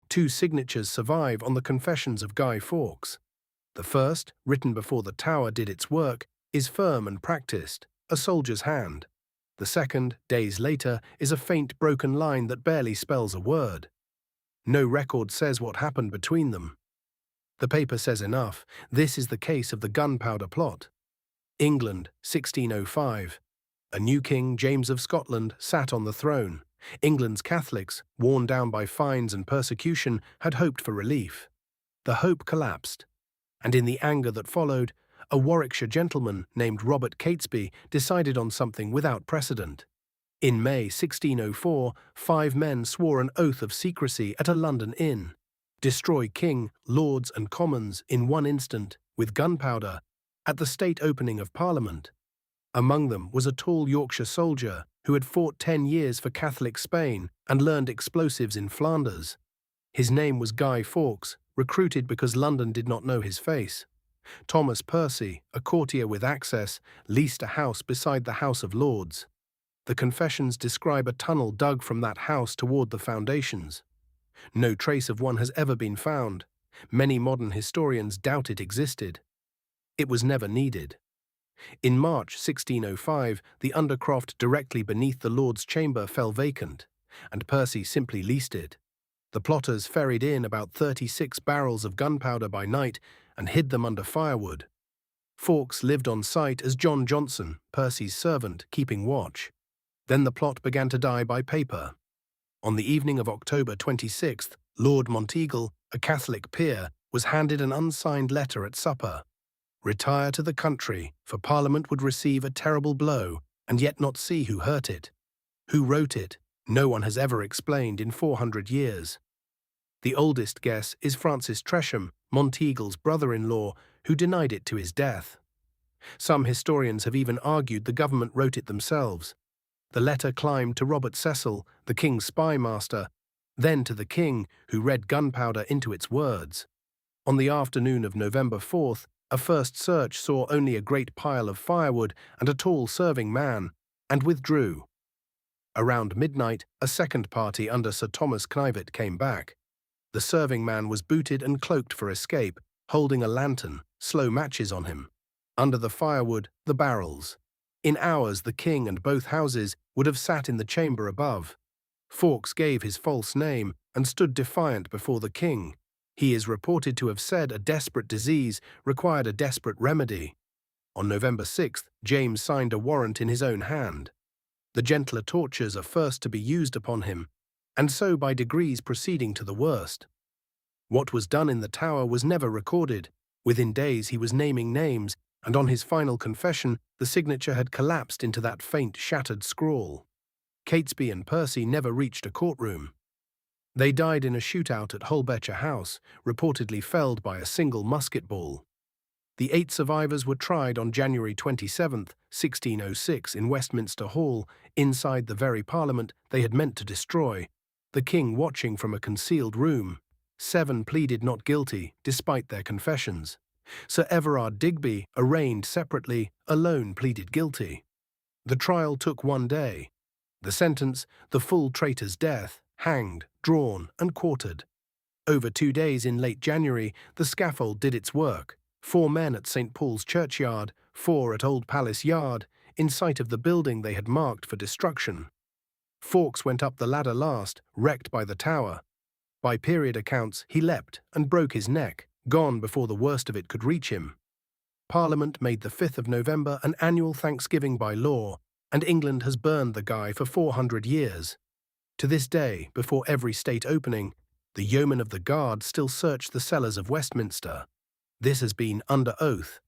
Two signatures survive on the Confessions of Guy Fawkes. The first, written before the Tower did its work, is firm and practiced, a soldier's hand. The second, days later, is a faint broken line that barely spells a word. No record says what happened between them. The paper says enough. This is the case of the Gunpowder Plot. England, 1605. A new king, James of Scotland, sat on the throne. England's Catholics, worn down by fines and persecution, had hoped for relief. The hope collapsed, and in the anger that followed, a Warwickshire gentleman named Robert Catesby decided on something without precedent. In May 1604, 5 men swore an oath of secrecy at a London inn. Destroy king, lords and commons in one instant, with gunpowder, at the state opening of Parliament. Among them was a tall Yorkshire soldier who had fought 10 years for Catholic Spain and learned explosives in Flanders. His name was Guy Fawkes, recruited because London did not know his face. Thomas Percy, a courtier with access, leased a house beside the House of Lords. The Confessions describe a tunnel dug from that house toward the foundations. No trace of one has ever been found. Many modern historians doubt it existed. It was never needed. In March 1605, the undercroft directly beneath the Lord's chamber fell vacant, and Percy simply leased it. The plotters ferried in about 36 barrels of gunpowder by night and hid them under firewood. Fawkes lived on site as John Johnson, Percy's servant, keeping watch. Then the plot began to die by paper. On the evening of October 26th, Lord Monteagle, a Catholic peer, was handed an unsigned letter at supper. Retire to the country, for Parliament would receive a terrible blow, and yet not see who hurt it. Who wrote it, no one has ever explained in 400 years. The oldest guess is Francis Tresham, Monteagle's brother-in-law, who denied it to his death. Some historians have even argued the government wrote it themselves. The letter climbed to Robert Cecil, the king's spy master, then to the king, who read gunpowder into its words. On the afternoon of November 4th, a first search saw only a great pile of firewood and a tall serving man, and withdrew. Around midnight, a second party under Sir Thomas Knyvet came back. The serving man was booted and cloaked for escape, holding a lantern, slow matches on him. Under the firewood, the barrels. In hours, the king and both houses would have sat in the chamber above. Fawkes gave his false name and stood defiant before the king. He is reported to have said a desperate disease required a desperate remedy. On November 6th, James signed a warrant in his own hand. The gentler tortures are first to be used upon him, and so by degrees proceeding to the worst. What was done in the Tower was never recorded. Within days he was naming names, and on his final confession the signature had collapsed into that faint, shattered scrawl. Catesby and Percy never reached a courtroom. They died in a shootout at Holbecher House, reportedly felled by a single musket ball. The 8 survivors were tried on January 27, 1606, in Westminster Hall, inside the very Parliament they had meant to destroy, the king watching from a concealed room. 7 pleaded not guilty, despite their confessions. Sir Everard Digby, arraigned separately, alone pleaded guilty. The trial took 1 day. The sentence, the full traitor's death, hanged, drawn, and quartered. Over 2 days in late January, the scaffold did its work. 4 men at St. Paul's Churchyard, 4 at Old Palace Yard, in sight of the building they had marked for destruction. Fawkes went up the ladder last, wrecked by the Tower. By period accounts, he leapt and broke his neck, gone before the worst of it could reach him. Parliament made the 5th of November an annual Thanksgiving by law, and England has burned the guy for 400 years. To this day, before every state opening, the yeomen of the guard still search the cellars of Westminster. This has been under oath,